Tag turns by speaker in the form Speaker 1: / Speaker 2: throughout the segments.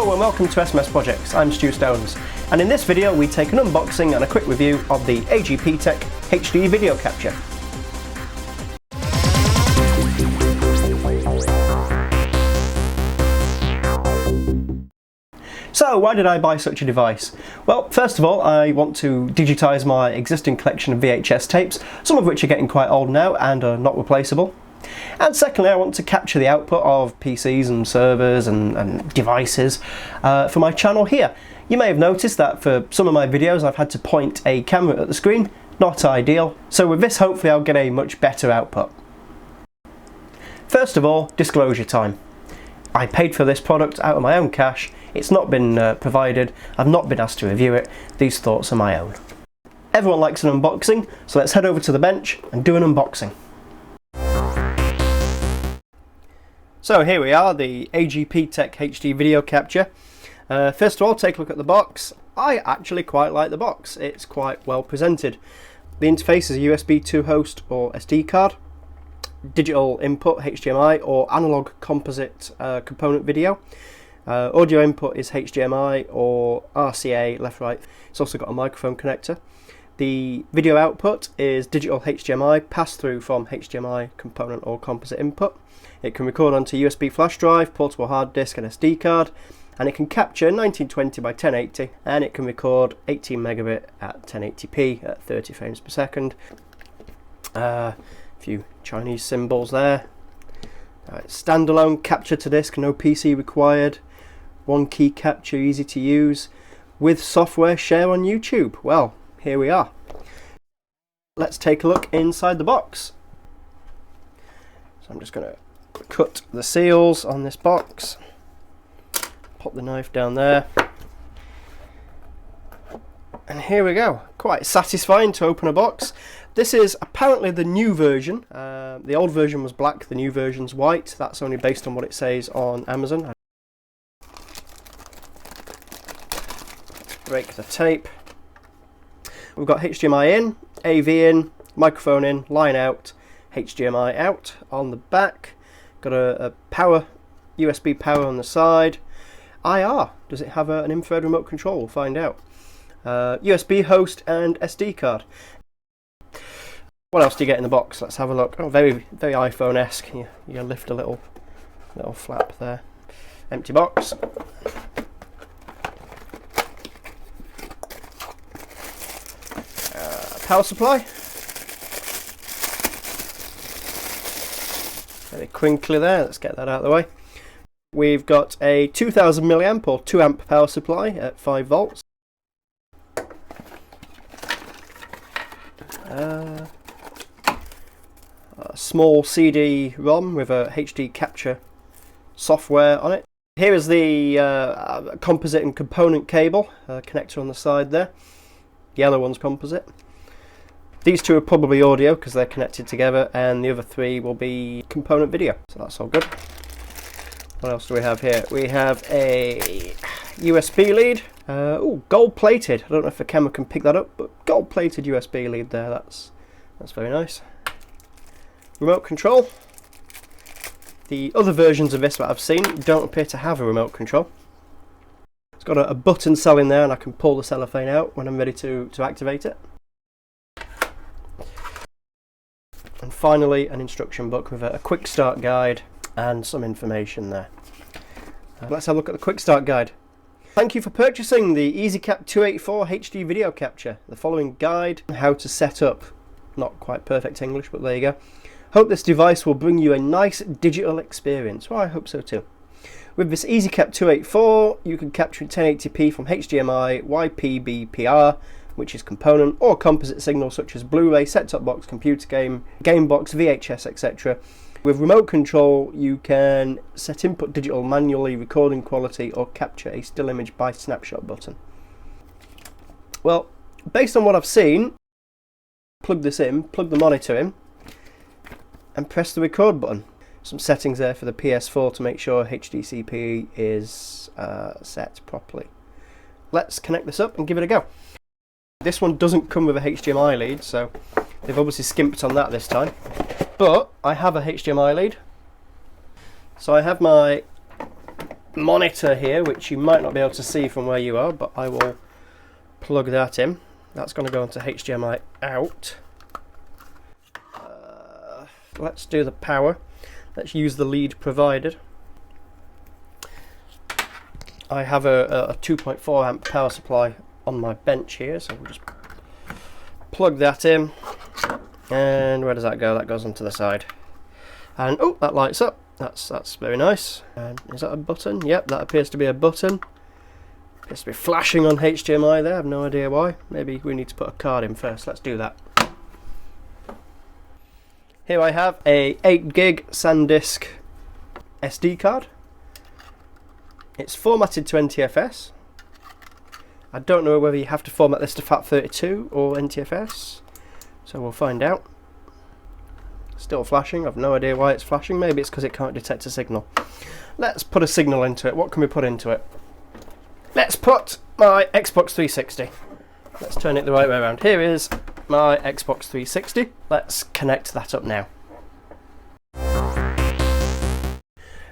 Speaker 1: Hello and welcome to SMS Projects. I'm Stu Stones, and in this video we take an unboxing and a quick review of the AGPTEK HD video capture. So why did I buy such a device? Well, first of all, I want to digitise my existing collection of VHS tapes, some of which are getting quite old now and are not replaceable. And secondly, I want to capture the output of PCs and servers and devices for my channel here. You may have noticed that for some of my videos I've had to point a camera at the screen, not ideal, so with this hopefully I'll get a much better output. First of all, disclosure time. I paid for this product out of my own cash, it's not been provided, I've not been asked to review it, these thoughts are my own. Everyone likes an unboxing, so let's head over to the bench and do an unboxing. So here we are, the AGPTEK HD video capture. First of all, take a look at the box. I actually quite like the box, it's quite well presented. The interface is a USB 2 host or SD card, digital input HDMI or analog composite component video. Audio input is HDMI or RCA left right. It's also got a microphone connector. The video output is digital HDMI pass through from HDMI component or composite input. It can record onto USB flash drive, portable hard disk and SD card, and it can capture 1920 by 1080 and it can record 18 megabit at 1080p at 30 frames per second. A few Chinese symbols there. Standalone capture to disk, no PC required. One key capture, easy to use. With software share on YouTube. Well, here we are. Let's take a look inside the box. So I'm just going to cut the seals on this box. Pop the knife down there. And here we go. Quite satisfying to open a box. This is apparently the new version. The old version was black, the new version's white. That's only based on what it says on Amazon. Break the tape. We've got HDMI in, AV in, microphone in, line out, HDMI out on the back. Got a power, USB power on the side. IR, does it have an infrared remote control? We'll find out. USB host and SD card. What else do you get in the box? Let's have a look. Oh, very iPhone-esque. You lift a little flap there. Empty box. Power supply. Very crinkly there. Let's get that out of the way. We've got a 2000 milliamp or 2 amp power supply at 5 volts. A small CD-ROM with a HD capture software on it. Here is the composite and component cable connector on the side there. The yellow one's composite. These two are probably audio because they're connected together, and the other three will be component video. So that's all good. What else do we have here? We have a USB lead. Oh, gold plated. I don't know if the camera can pick that up, but gold plated USB lead there. That's very nice. Remote control. The other versions of this that I've seen don't appear to have a remote control. It's got a button cell in there, and I can pull the cellophane out when I'm ready to activate it. And finally, an instruction book with a Quickstart guide and some information there. Let's have a look at the Quickstart guide. Thank you for purchasing the EasyCap 284 HD video capture. The following guide on how to set up. Not quite perfect English, but there you go. Hope this device will bring you a nice digital experience. Well, I hope so too. With this EasyCap 284, you can capture in 1080p from HDMI, YPBPR, which is component or composite signals such as Blu-ray, set-top box, computer game, game box, VHS, etc. With remote control, you can set input digital manually, recording quality, or capture a still image by snapshot button. Well, based on what I've seen, plug this in, plug the monitor in, and press the record button. Some settings there for the PS4 to make sure HDCP is set properly. Let's connect this up and give it a go. This one doesn't come with a HDMI lead, so they've obviously skimped on that this time. But I have a HDMI lead. So I have my monitor here, which you might not be able to see from where you are, but I will plug that in. That's going to go into HDMI out. Let's do the power. Let's use the lead provided. I have a 2.4 amp power supply on my bench here, so we'll just plug that in. And where does that go? That goes onto the side. And oh, that lights up. That's very nice. And is that a button? Yep, that appears to be a button. Appears to be flashing on HDMI there. I have no idea why. Maybe we need to put a card in first. Let's do that. Here I have a 8 gig SanDisk SD card. It's formatted to NTFS. I don't know whether you have to format this to FAT32 or NTFS, so we'll find out. Still flashing. I've no idea why it's flashing. Maybe it's because it can't detect a signal. Let's put a signal into it. What can we put into it? Let's put my Xbox 360. Let's turn it the right way around. Here is my Xbox 360. Let's connect that up now.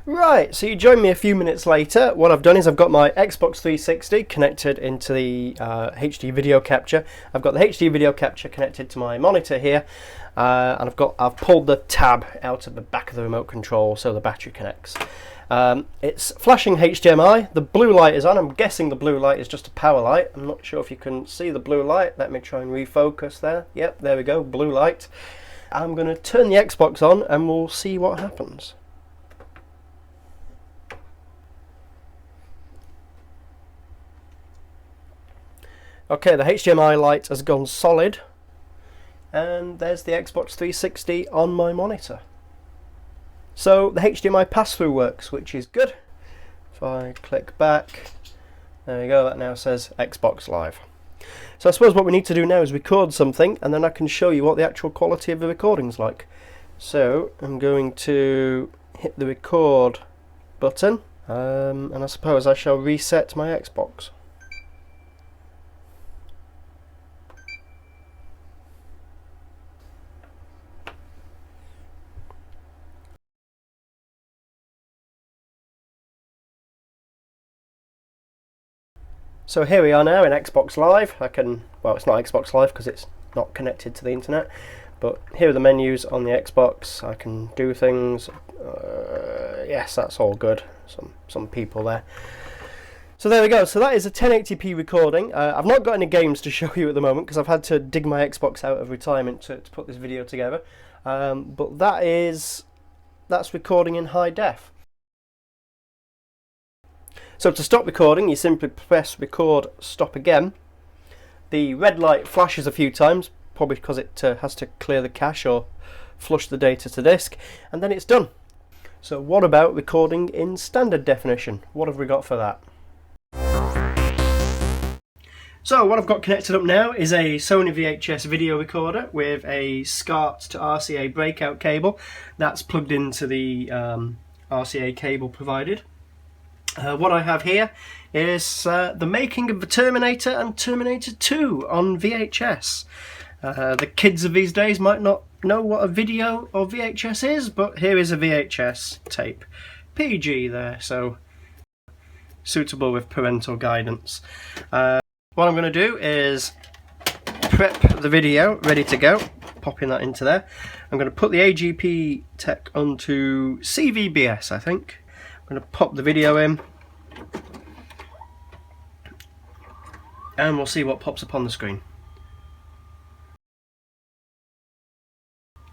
Speaker 1: Right, so you join me a few minutes later. What I've done is I've got my Xbox 360 connected into the HD video capture. I've got the HD video capture connected to my monitor here, and I've pulled the tab out of the back of the remote control so the battery connects. It's flashing HDMI. The blue light is on. I'm guessing the blue light is just a power light. I'm not sure if you can see the blue light. Let me try and refocus there. Yep, there we go, blue light. I'm going to turn the Xbox on and we'll see what happens. Okay, the HDMI light has gone solid, and there's the Xbox 360 on my monitor. So the HDMI pass-through works, which is good. If I click back, there we go, that now says Xbox Live. So I suppose what we need to do now is record something, and then I can show you what the actual quality of the recording's like. So I'm going to hit the record button, and I suppose I shall reset my Xbox. So here we are now in Xbox Live. Well, it's not Xbox Live because it's not connected to the internet, but here are the menus on the Xbox. I can do things. Yes, that's all good. Some people there. So there we go. So that is a 1080p recording. I've not got any games to show you at the moment because I've had to dig my Xbox out of retirement to put this video together. But that's recording in high def. So to stop recording, you simply press record stop again. The red light flashes a few times, probably because it has to clear the cache or flush the data to disk, and then it's done. So what about recording in standard definition? What have we got for that? So what I've got connected up now is a Sony VHS video recorder with a SCART to RCA breakout cable. That's plugged into the RCA cable provided. What I have here is the making of the Terminator and Terminator 2 on VHS. The kids of these days might not know what a video or VHS is, but here is a VHS tape. PG there, so suitable with parental guidance. What I'm going to do is prep the video ready to go, popping that into there. I'm going to put the AGPTEK onto CVBS, I think. I'm going to pop the video in and we'll see what pops up on the screen.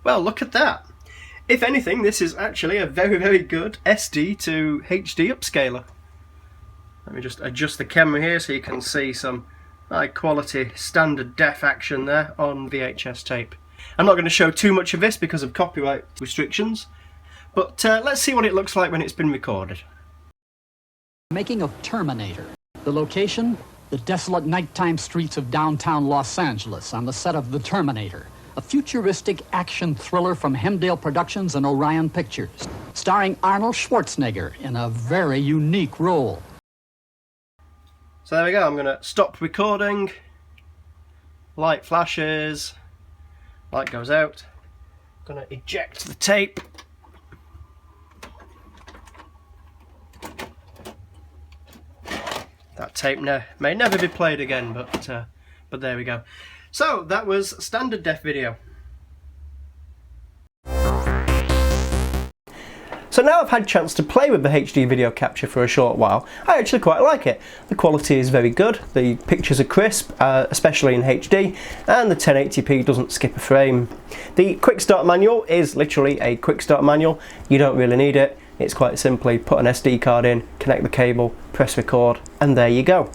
Speaker 1: Well, look at that. If anything, this is actually a very, very good SD to HD upscaler. Let me just adjust the camera here so you can see some high quality standard def action there on VHS tape. I'm not going to show too much of this because of copyright restrictions, but let's see what it looks like when it's been recorded.
Speaker 2: Making of Terminator. The location? The desolate nighttime streets of downtown Los Angeles on the set of The Terminator, a futuristic action thriller from Hemdale Productions and Orion Pictures, starring Arnold Schwarzenegger in a very unique role.
Speaker 1: So there we go, I'm going to stop recording, light flashes, light goes out, I'm going to eject the tape. That tape may never be played again, but there we go. So that was standard def video. So now I've had a chance to play with the HD video capture for a short while. I actually quite like it. The quality is very good, the pictures are crisp, especially in HD, and the 1080p doesn't skip a frame. The Quickstart manual is literally a Quickstart manual. You don't really need it. It's quite simply put an SD card in, connect the cable, press record, and there you go.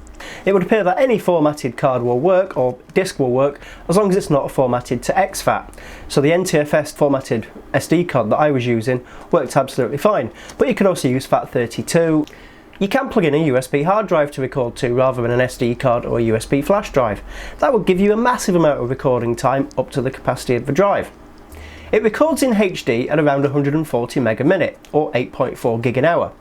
Speaker 1: It would appear that any formatted card will work, or disc will work, as long as it's not formatted to exFAT. So the NTFS formatted SD card that I was using worked absolutely fine, but you can also use FAT32. You can plug in a USB hard drive to record to rather than an SD card or a USB flash drive. That will give you a massive amount of recording time up to the capacity of the drive. It records in HD at around 140 meg a minute, or 8.4 gig an hour.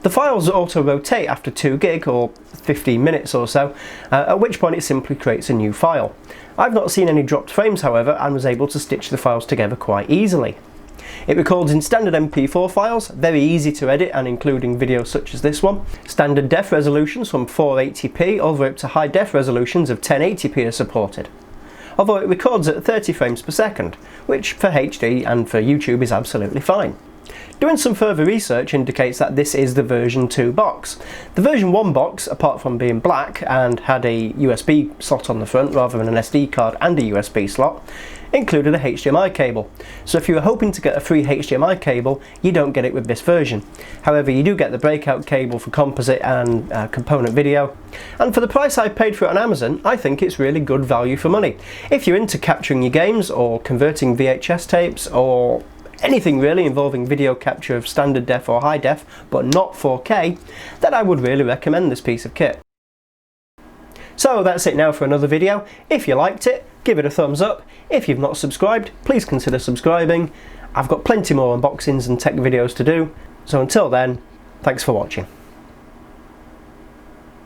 Speaker 1: The files auto rotate after 2 gig, or 15 minutes or so, at which point it simply creates a new file. I've not seen any dropped frames, however, and was able to stitch the files together quite easily. It records in standard MP4 files, very easy to edit and including videos such as this one. Standard def resolutions from 480p all the way up to high def resolutions of 1080p are supported. Although it records at 30 frames per second, which for HD and for YouTube is absolutely fine. Doing some further research indicates that this is the version 2 box. The version 1 box, apart from being black and had a USB slot on the front rather than an SD card and a USB slot, included a HDMI cable. So if you were hoping to get a free HDMI cable, you don't get it with this version. However, you do get the breakout cable for composite and component video. And for the price I paid for it on Amazon, I think it's really good value for money. If you're into capturing your games or converting VHS tapes or anything really involving video capture of standard def or high def, but not 4K, then I would really recommend this piece of kit. So that's it now for another video. If you liked it, give it a thumbs up. If you've not subscribed, please consider subscribing. I've got plenty more unboxings and tech videos to do. So until then, thanks for watching.